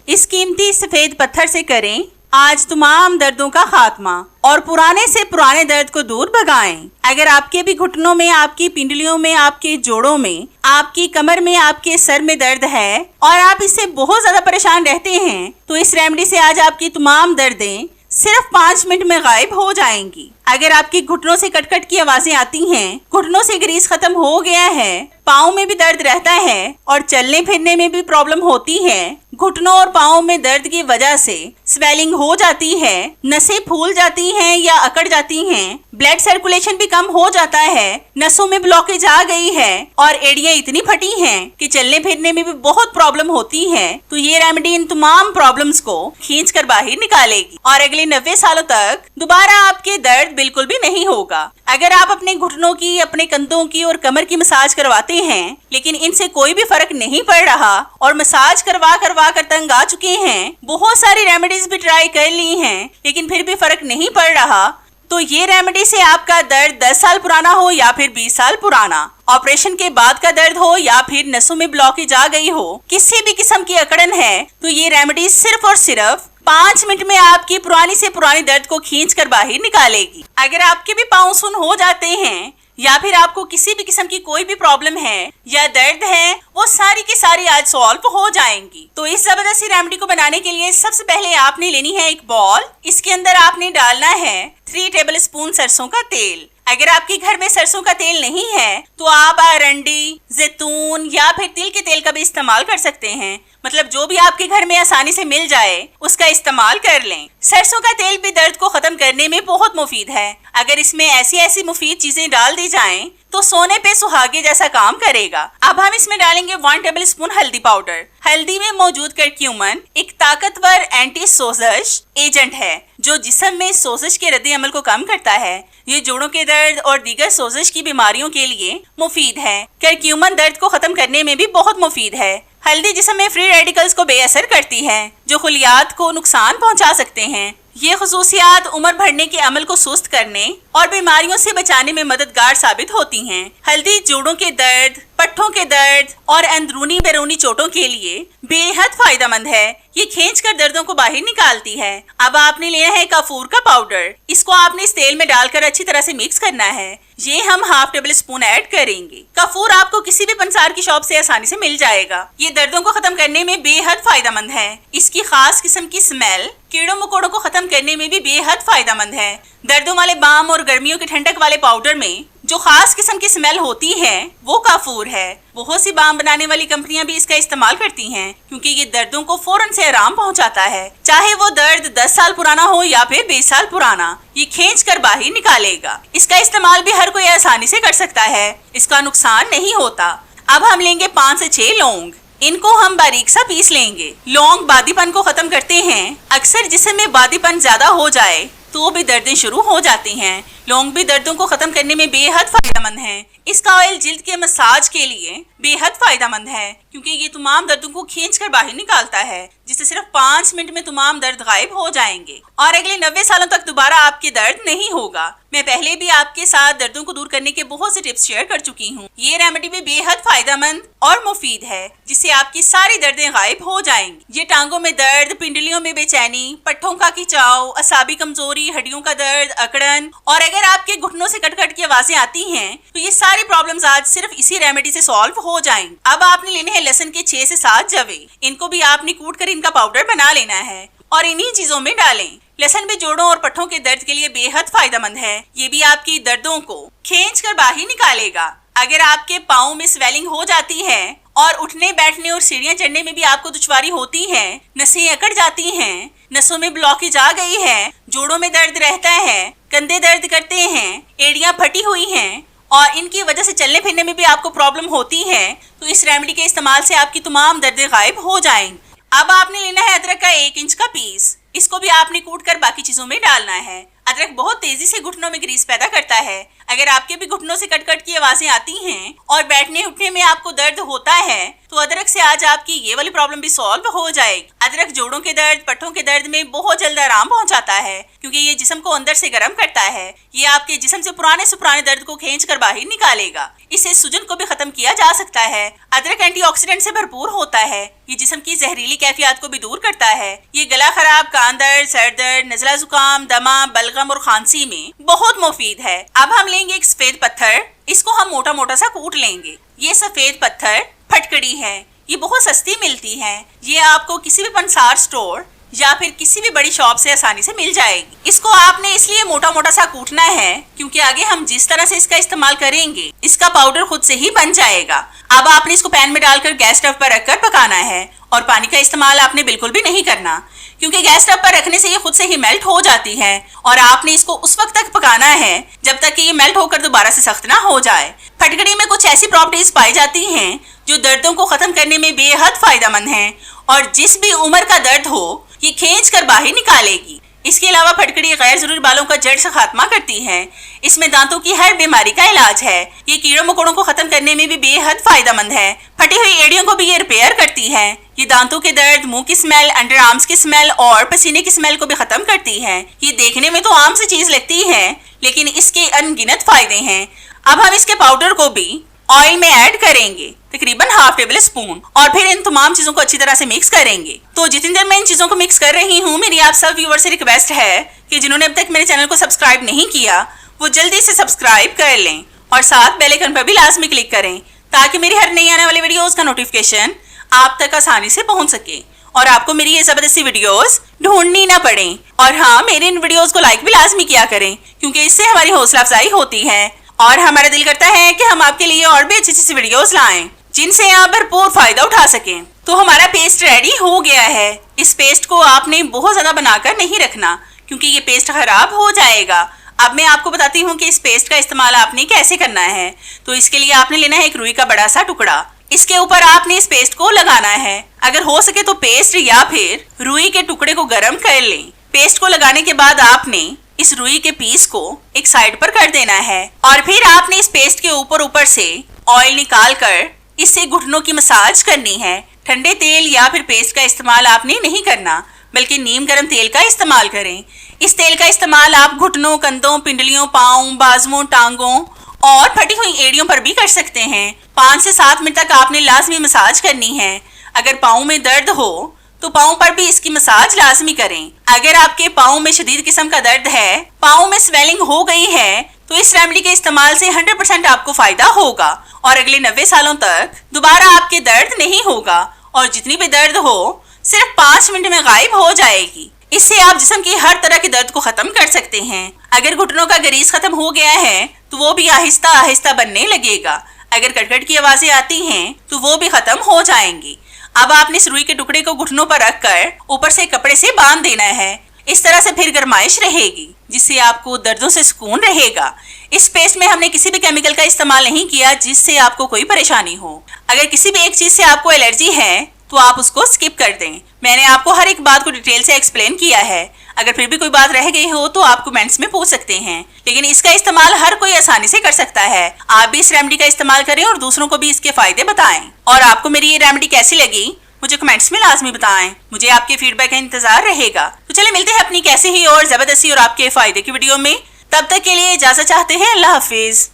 इस कीमती सफेद पत्थर से करें आज तमाम दर्दों का खात्मा और पुराने से पुराने दर्द को दूर भगाएं। अगर आपके भी घुटनों में, आपकी पिंडलियों में, आपके जोड़ों में, आपकी कमर में, आपके सर में दर्द है और आप इससे बहुत ज्यादा परेशान रहते हैं, तो इस रेमेडी से आज आपकी तमाम दर्दें सिर्फ 5 मिनट में गायब हो जाएंगी। अगर आपकी घुटनों से कटकट की आवाजें आती हैं, घुटनों से ग्रीस खत्म हो गया है, पाँव में भी दर्द रहता है और चलने फिरने में भी प्रॉब्लम होती है, घुटनों और पाँव में दर्द की वजह से स्वेलिंग हो जाती है, नसें फूल जाती हैं या अकड़ जाती हैं, ब्लड सर्कुलेशन भी कम हो जाता है, नसों में ब्लॉकेज आ गई है और एड़ियां इतनी फटी हैं कि चलने फिरने में भी बहुत प्रॉब्लम होती है, तो ये रेमेडी इन तमाम प्रॉब्लम्स को खींच कर बाहर निकालेगी और अगले 90 सालों तक दोबारा आपके दर्द बिल्कुल भी नहीं होगा। अगर आप अपने घुटनों की, अपने कंधों की और कमर की मसाज करवाते हैं लेकिन इनसे कोई भी फर्क नहीं पड़ रहा और मसाज करवा कर तंग आ चुके हैं, बहुत सारी रेमेडीज भी ट्राई कर ली हैं लेकिन फिर भी फर्क नहीं पड़ रहा, तो ये रेमेडी से आपका दर्द 10 साल पुराना हो या फिर 20 साल पुराना, ऑपरेशन के बाद का दर्द हो या फिर नसों में ब्लॉकेज आ गई हो, किसी भी किस्म की अकड़न है, तो ये रेमेडी सिर्फ और सिर्फ 5 मिनट में आपकी पुरानी से पुरानी दर्द को खींच कर बाहर निकालेगी। अगर आपके भी पाँव सुन हो जाते हैं या फिर आपको किसी भी किस्म की कोई भी प्रॉब्लम है या दर्द है, वो सारी की सारी आज सॉल्व हो जाएंगी। तो इस जबरदस्त रेमेडी को बनाने के लिए सबसे पहले आपने लेनी है एक बॉल। इसके अंदर आपने डालना है 3 टेबल स्पून सरसों का तेल। अगर आपके घर में सरसों का तेल नहीं है तो आप अरंडी, जैतून या फिर तिल के तेल का भी इस्तेमाल कर सकते हैं, मतलब जो भी आपके घर में आसानी से मिल जाए उसका इस्तेमाल कर लें। सरसों का तेल भी दर्द को खत्म करने में बहुत मुफीद है। अगर इसमें ऐसी मुफीद चीजें डाल दी जाएं तो सोने पे सुहागे जैसा काम करेगा। अब हम इसमें डालेंगे 1 टेबल स्पून हल्दी पाउडर। हल्दी में मौजूद करक्यूमन एक ताकतवर एंटी सोजश एजेंट है जो जिस्म में सोजश के रद्द अमल को कम करता है। ये जोड़ों के दर्द और दीगर सोजश की बीमारियों के लिए मुफीद है। करक्यूमन दर्द को खत्म करने में भी बहुत मुफीद है। हल्दी जिस्म में फ्री रेडिकल्स को बेअसर करती है जो खुलियात को नुकसान पहुंचा सकते हैं। ये खुसूसियात उम्र बढ़ने के अमल को सुस्त करने और बीमारियों से बचाने में मददगार साबित होती हैं। हल्दी जोड़ों के दर्द, पट्ठों के दर्द और अंदरूनी बैरूनी चोटों के लिए बेहद फायदेमंद है। ये खींचकर दर्दों को बाहर निकालती है। अब आपने लिया है कपूर का पाउडर। इसको आपने इस तेल में डालकर अच्छी तरह से मिक्स करना है। ये हम ½ टेबल स्पून ऐड करेंगे। कपूर आपको किसी भी पंसार की शॉप से आसानी से मिल जाएगा। ये दर्दों को खत्म करने में बेहद फायदेमंद है। इसकी खास किस्म की स्मेल कीड़ों मकोड़ों को खत्म करने में भी बेहद फायदेमंद है। दर्दों वाले बाम और गर्मियों के ठंडक वाले पाउडर में जो खास किस्म की स्मेल होती है वो काफूर है। बहुत सी बाम बनाने वाली कंपनियां भी इसका इस्तेमाल करती हैं क्योंकि ये दर्दों को फौरन से आराम पहुंचाता है। चाहे वो दर्द 10 साल पुराना हो या फिर 20 साल पुराना, ये खींच कर बाहर निकालेगा। इसका इस्तेमाल भी हर कोई आसानी से कर सकता है। इसका नुकसान नहीं होता। अब हम लेंगे 5 से 6 लौंग। इनको हम बारीक सा पीस लेंगे। लौंग बादीपन को खत्म करते हैं। अक्सर जिस्म में बादीपन ज्यादा हो जाए तो भी दर्दें शुरू हो जाती हैं। लौंग भी दर्दों को खत्म करने में बेहद फायदेमंद है। इसका ऑयल जिल्द के मसाज के लिए बेहद फायदेमंद है क्योंकि ये तमाम दर्दों को खींचकर बाहर निकालता है, जिससे सिर्फ 5 मिनट में तमाम दर्द गायब हो जाएंगे और अगले 90 सालों तक दोबारा आपके दर्द नहीं होगा। मैं पहले भी आपके साथ दर्दों को दूर करने के बहुत से टिप्स शेयर कर चुकी हूँ। ये रेमेडी भी बेहद फायदेमंद और मुफीद है, जिससे आपकी सारी दर्दें गायब हो जाएंगी। ये टांगों में दर्द, पिंडलियों में बेचैनी, पट्ठों का खिंचाव, असाबी कमजोरी, हड्डियों का दर्द, अकड़न और अगर आपके घुटनों से कट की आवाजें आती हैं तो ये सारी प्रॉब्लम्स आज सिर्फ इसी रेमेडी से सॉल्व हो जाएंगी। अब आपने लेने हैं लहसुन के 6 से 7 जवे। इनको भी आपने कूट कर इनका पाउडर बना लेना है और इन्हीं चीजों में डालें। लहसुन भी जोड़ों और पट्ठों के दर्द के लिए बेहद फायदेमंद है। ये भी आपकी दर्दों को खींच कर बाहर निकालेगा। अगर आपके पाँव में स्वेलिंग हो जाती है और उठने बैठने और सीढ़ियां चढ़ने में भी आपको दुश्वारी होती है, नसें अकड़ जाती हैं, नसों में ब्लॉकेज आ गई है, जोड़ों में दर्द रहता है, कंधे दर्द करते हैं, एड़ियां फटी हुई हैं और इनकी वजह से चलने फिरने में भी आपको प्रॉब्लम होती है, तो इस रेमेडी के इस्तेमाल से आपकी तमाम दर्दें गायब हो जाएंगी। अब आपने लेना है अदरक का 1 इंच का पीस। इसको भी आपने कूट कर बाकी चीजों में डालना है। अदरक बहुत तेजी से घुटनों में ग्रीस पैदा करता है। अगर आपके भी घुटनों से कट कट की आवाजें आती हैं और बैठने उठने में आपको दर्द होता है तो अदरक से आज आपकी ये वाली प्रॉब्लम भी सॉल्व हो जाएगी। अदरक जोड़ों के दर्द, पट्टों के दर्द में बहुत जल्द आराम पहुंचाता है क्योंकि ये जिस्म को अंदर से गर्म करता है। ये आपके जिस्म से पुराने दर्द को खींच कर बाहर निकालेगा। इससे सूजन को भी खत्म किया जा सकता है। अदरक एंटीऑक्सीडेंट से भरपूर होता है। ये जिस्म की जहरीली कैफियत को भी दूर करता है। ये गला खराब, कान दर्द, सर दर्द, नजला जुकाम, दमा, बलगम और खांसी में बहुत मुफीद है। अब हम लेंगे एक सफेद पत्थर, इसको हम मोटा मोटा सा कूट लेंगे। ये सफेद पत्थर फटकड़ी है। ये बहुत सस्ती मिलती है। ये आपको किसी भी पंसार स्टोर या फिर किसी भी बड़ी शॉप से आसानी से मिल जाएगी। इसको आपने इसलिए मोटा मोटा सा कूटना है क्योंकि आगे हम जिस तरह से इसका इस्तेमाल करेंगे इसका पाउडर खुद से ही बन जाएगा। अब आपने इसको पैन में डालकर गैस स्टव पर रखकर पकाना है और पानी का इस्तेमाल आपने बिल्कुल भी नहीं करना क्योंकि गैस स्टव पर रखने से ये खुद से ही मेल्ट हो जाती है और आपने इसको उस वक्त तक पकाना है जब तक कि ये मेल्ट होकर दोबारा से सख्त ना हो जाए। फटकड़ी में कुछ ऐसी प्रॉपर्टीज पाई जाती हैं जो दर्दों को खत्म करने में बेहद फायदेमंद हैं और जिस भी उम्र का दर्द हो ये खींच कर बाहर निकालेगी। इसके अलावा फटकड़ी गैर जरूरी बालों का जड़ से खात्मा करती है। इसमें दांतों की हर बीमारी का इलाज है। ये कीड़ों मकोड़ों को खत्म करने में भी बेहद फायदेमंद है। फटी हुई एड़ियों को भी ये रिपेयर करती है। ये दांतों के दर्द, मुंह की स्मेल, अंडर आर्म्स की स्मेल और पसीने की स्मेल को भी खत्म करती है। ये देखने में तो आम सी चीज लगती है लेकिन इसके अनगिनत फायदे हैं। अब हम इसके पाउडर को भी ऑयल में ऐड करेंगे, तकरीबन हाफ टेबल स्पून, और फिर इन तमाम चीजों को अच्छी तरह से मिक्स करेंगे। तो जितनी देर मैं इन चीजों को मिक्स कर रही हूँ मेरी आप सब व्यूअर से रिक्वेस्ट है कि जिन्होंने अब तक मेरे चैनल को सब्सक्राइब नहीं किया वो जल्दी से सब्सक्राइब कर लें और साथ बेल आइकन पर भी लाजमी क्लिक करें ताकि मेरी हर नई आने वाली वीडियोस का नोटिफिकेशन आप तक आसानी से पहुंच सके और आपको मेरी ये जबरदस्ती वीडियोस ढूंढनी ना पड़े। और हाँ, मेरे इन वीडियोस को लाइक भी लाजमी किया करें क्योंकि इससे हमारी हौसला अफजाई होती है और हमारा दिल करता है कि हम आपके लिए और भी अच्छी अच्छी वीडियोस लाएं जिनसे आप भरपूर फायदा उठा सकें। तो हमारा पेस्ट रेडी हो गया है। इस पेस्ट को आपने बहुत ज्यादा बनाकर नहीं रखना क्योंकि ये पेस्ट खराब हो जाएगा। अब मैं आपको बताती हूँ कि इस पेस्ट का इस्तेमाल आपने कैसे करना है। तो इसके लिए आपने लेना है एक रुई का बड़ा सा टुकड़ा। इसके ऊपर आपने इस पेस्ट को लगाना है। अगर हो सके तो पेस्ट या फिर रुई के टुकड़े को गर्म कर लें। पेस्ट को लगाने के बाद आपने इस रुई के पीस को एक साइड पर कर देना है और फिर आपने इस पेस्ट के ऊपर से ऑयल निकाल कर इससे घुटनों की मसाज करनी है। ठंडे तेल या फिर पेस्ट का इस्तेमाल आपने नहीं करना बल्कि नीम गर्म तेल का इस्तेमाल करें। इस तेल का इस्तेमाल आप घुटनों, कंधों, पिंडलियों, पाँव, बाजुओं, टांगों और फटी हुई एड़ियों पर भी कर सकते हैं। 5 से 7 मिनट तक आपने लाजमी मसाज करनी है। अगर पाँव में दर्द हो तो पाँव पर भी इसकी मसाज लाजमी करें। अगर आपके पाँव में शदीद किस्म का दर्द है, पाँव में स्वेलिंग हो गई है तो इस रेमेडी के इस्तेमाल से 100% आपको फायदा होगा और अगले 90 सालों तक दोबारा आपके दर्द नहीं होगा और जितनी भी दर्द हो सिर्फ 5 मिनट में गायब हो जाएगी। इससे आप जिस्म की हर तरह के दर्द को खत्म कर सकते हैं। अगर घुटनों का गरीज खत्म हो गया है तो वो भी आहिस्ता आहिस्ता बनने लगेगा। अगर कटकट की आवाजें आती हैं तो वो भी खत्म हो जाएंगी। अब आपने इस रुई के टुकड़े को घुटनों पर रखकर ऊपर से कपड़े से बांध देना है। इस तरह से फिर गर्माइश रहेगी जिससे आपको दर्दों से सुकून रहेगा। इस पेस्ट में हमने किसी भी केमिकल का इस्तेमाल नहीं किया जिससे आपको कोई परेशानी हो। अगर किसी भी एक चीज से आपको एलर्जी है तो आप उसको स्किप कर दें। मैंने आपको हर एक बात को डिटेल से एक्सप्लेन किया है। अगर फिर भी कोई बात रह गई हो तो आप कमेंट्स में पूछ सकते हैं, लेकिन इसका इस्तेमाल हर कोई आसानी से कर सकता है। आप भी इस रेमेडी का इस्तेमाल करें और दूसरों को भी इसके फायदे बताएं। और आपको मेरी ये रेमेडी कैसी लगी मुझे कमेंट्स में लाजमी बताएं। मुझे आपके फीडबैक का इंतजार रहेगा। तो चलिए मिलते हैं अपनी कैसी ही और जबरदस्ती और आपके फायदे की वीडियो में। तब तक के लिए इजाजत चाहते हैं। अल्लाह हाफिज।